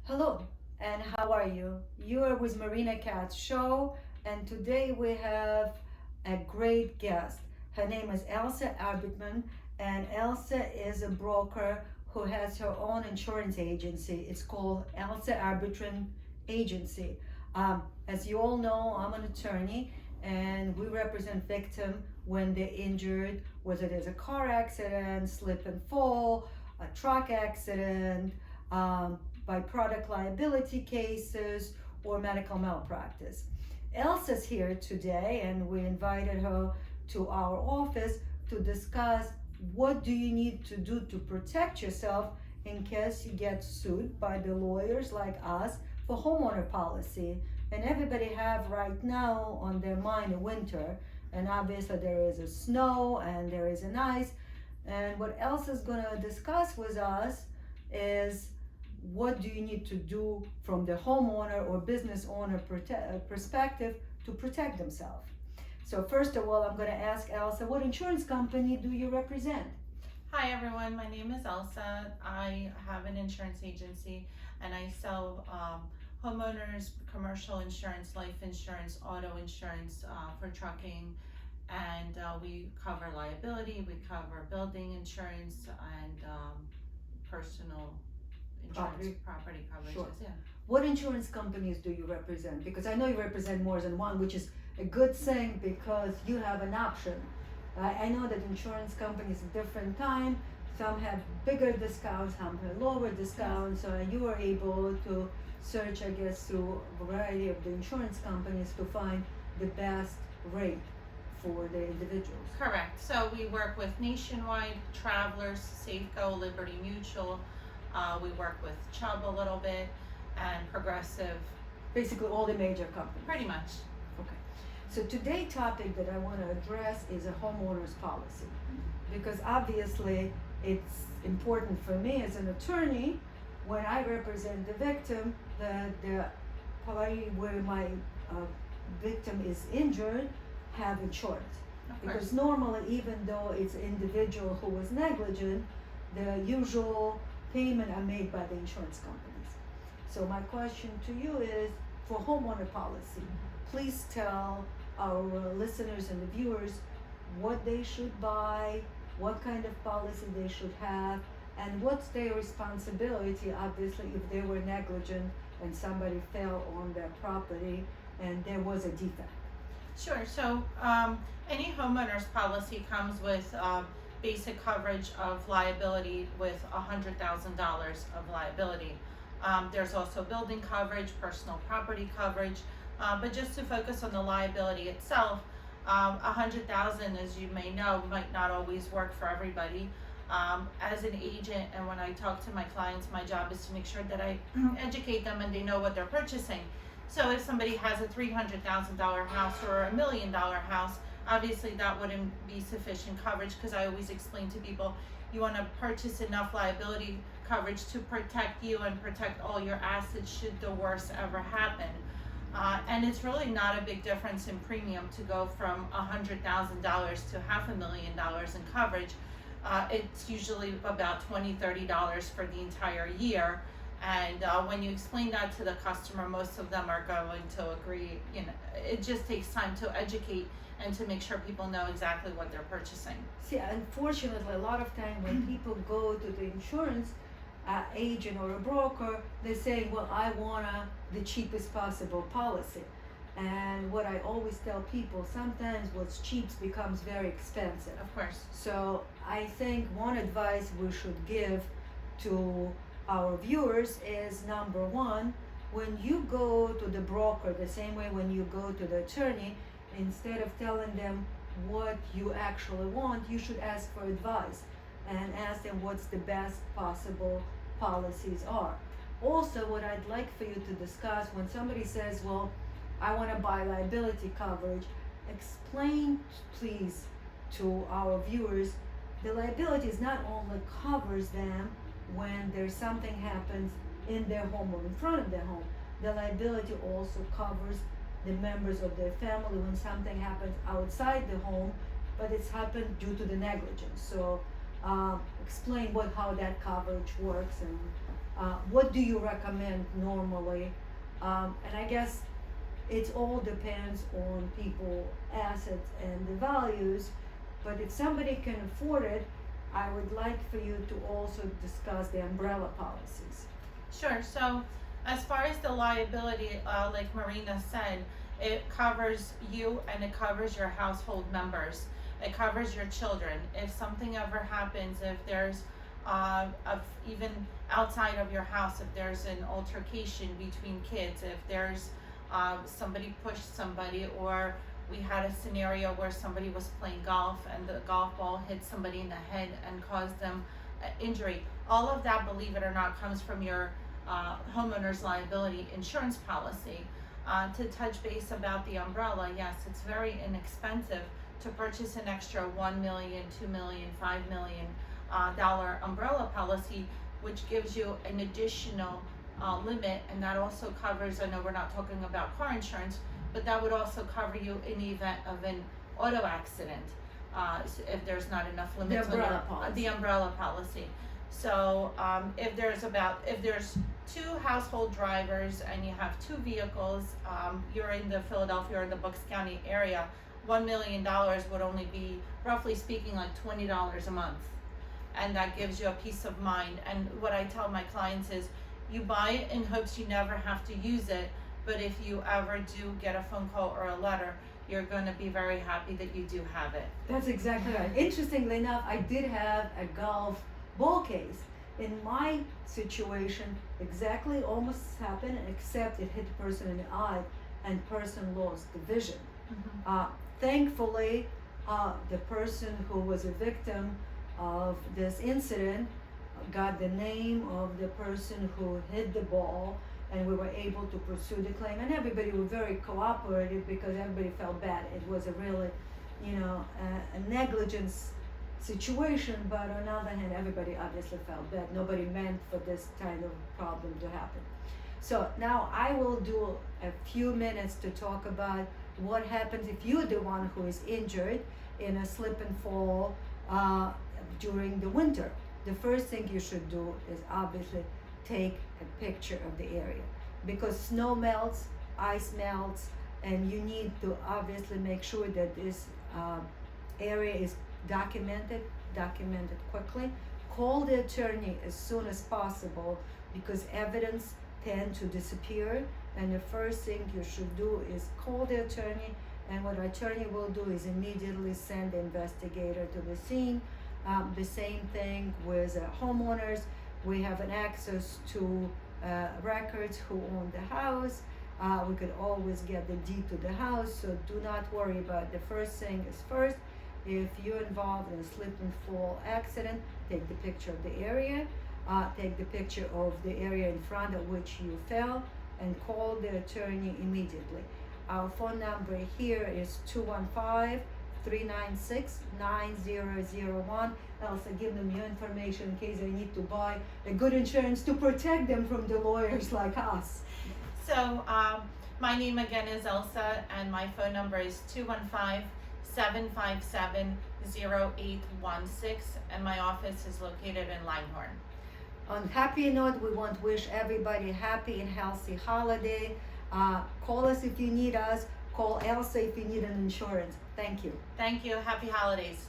Hello, and how are you? You are with Marina Cat's show, and today we have a great guest. Her name is Elsa Arbitman, and Elsa is a broker who has her own insurance agency. It's called Elsa Arbitman Agency. As you all know, I'm an attorney, and we represent victims when they're injured, whether there's a car accident, slip and fall, a truck accident. By product liability cases or medical malpractice. Elsa's here today and we invited her to our office to discuss what do you need to do to protect yourself in case you get sued by the lawyers like us for homeowner policy. And everybody have right now on their mind a winter, and obviously there is a snow and there is an ice. And what Elsa's gonna discuss with us is what do you need to do from the homeowner or business owner perspective to protect themselves. So first of all, I'm going to ask Elsa, what insurance company do you represent? Hi everyone, my name is Elsa. I have an insurance agency and I sell homeowners, commercial insurance, life insurance, auto insurance for trucking, and we cover liability, we cover building insurance and personal insurance, property coverages. Sure. Yeah. What insurance companies do you represent? Because I know you represent more than one, which is a good thing because you have an option. I know that insurance companies at different time, some have bigger discounts, some have lower discounts, so you are able to search, I guess, through a variety of the insurance companies to find the best rate for the individuals. Correct. So we work with Nationwide, Travelers, Safeco, Liberty Mutual. We work with Chubb a little bit, and Progressive. Basically all the major companies. Pretty much. Okay. So today's topic that I want to address is a homeowner's policy. Because obviously it's important for me as an attorney when I represent the victim that the party where my victim is injured have insurance. Because normally, even though it's an individual who was negligent, the usual payment are made by the insurance companies. So my question to you is, for homeowner policy, please tell our listeners and the viewers what they should buy, what kind of policy they should have, and what's their responsibility, obviously, if they were negligent and somebody fell on their property and there was a defect. Sure. So any homeowner's policy comes with basic coverage of liability with $100,000 of liability. There's also building coverage, personal property coverage, but just to focus on the liability itself, $100,000, as you may know, might not always work for everybody. As an agent, and when I talk to my clients, my job is to make sure that I educate them and they know what they're purchasing. So if somebody has a $300,000 house or a $1 million house, obviously that wouldn't be sufficient coverage, because I always explain to people, you want to purchase enough liability coverage to protect you and protect all your assets should the worst ever happen. And it's really not a big difference in premium to go from $100,000 to $500,000 in coverage. It's usually about $20-$30 for the entire year. And when you explain that to the customer, most of them are going to agree. You know, it just takes time to educate and to make sure people know exactly what they're purchasing. See, unfortunately, a lot of time when people go to the insurance agent or a broker, they say, well, I want the cheapest possible policy. And what I always tell people, sometimes what's cheap becomes very expensive. Of course. So I think one advice we should give to our viewers is, number one, when you go to the broker, the same way when you go to the attorney, instead of telling them what you actually want, you should ask for advice and ask them what's the best possible policies are. Also, what I'd like for you to discuss, when somebody says, well, I want to buy liability coverage, explain please to our viewers, the liabilities not only covers them when there's something happens in their home or in front of their home, the liability also covers the members of their family when something happens outside the home, but it's happened due to the negligence. So explain how that coverage works and What do you recommend normally? And I guess it all depends on people, assets, and the values. But if somebody can afford it, I would like for you to also discuss the umbrella policies. Sure. So, as far as the liability, like Marina said, it covers you and it covers your household members. It covers your children. If something ever happens, if there's of even outside of your house, if there's an altercation between kids, if there's somebody pushed somebody, or we had a scenario where somebody was playing golf and the golf ball hit somebody in the head and caused them injury. All of that, believe it or not, comes from your homeowner's liability insurance policy. To touch base about the umbrella, yes, it's very inexpensive to purchase an extra $1 million, $2 million, $5 million dollar umbrella policy, which gives you an additional limit, and that also covers, I know we're not talking about car insurance, but that would also cover you in the event of an auto accident, if there's not enough limits on the umbrella policy. So if there's two household drivers and you have two vehicles, you're in the Philadelphia or the Bucks County area, $1 million would only be, roughly speaking, like $20 a month. And that gives you a peace of mind. And what I tell my clients is, you buy it in hopes you never have to use it, but if you ever do get a phone call or a letter, you're going to be very happy that you do have it. That's exactly right. Interestingly enough, I did have a golf ball case. In my situation, exactly almost happened, except it hit the person in the eye and person lost the vision. Thankfully, the person who was a victim of this incident got the name of the person who hit the ball, and we were able to pursue the claim, and everybody was very cooperative because everybody felt bad. It was a really, a negligence situation, but on the other hand, everybody obviously felt bad. Nobody meant for this kind of problem to happen. So now I will do a few minutes to talk about what happens if you're the one who is injured in a slip and fall during the winter. The first thing you should do is obviously take a picture of the area, because snow melts, ice melts, and you need to obviously make sure that this area is documented quickly. Call the attorney as soon as possible, because evidence tends to disappear, and the first thing you should do is call the attorney, and what attorney will do is immediately send the investigator to the scene. The same thing with homeowners. We have an access to records who own the house. We could always get the deed to the house, so do not worry about it. The first thing is first. If you're involved in a slip and fall accident, take the picture of the area, take the picture of the area in front of which you fell, and call the attorney immediately. Our phone number here is 215-396-9001. Elsa, give them your information in case they need to buy a good insurance to protect them from the lawyers like us. So my name again is Elsa, and my phone number is 215-757-0816, and my office is located in Langhorne. On happy note, we want to wish everybody a happy and healthy holiday. Call us if you need us. Call Elsa if you need an insurance. Thank you. Thank you. Happy holidays.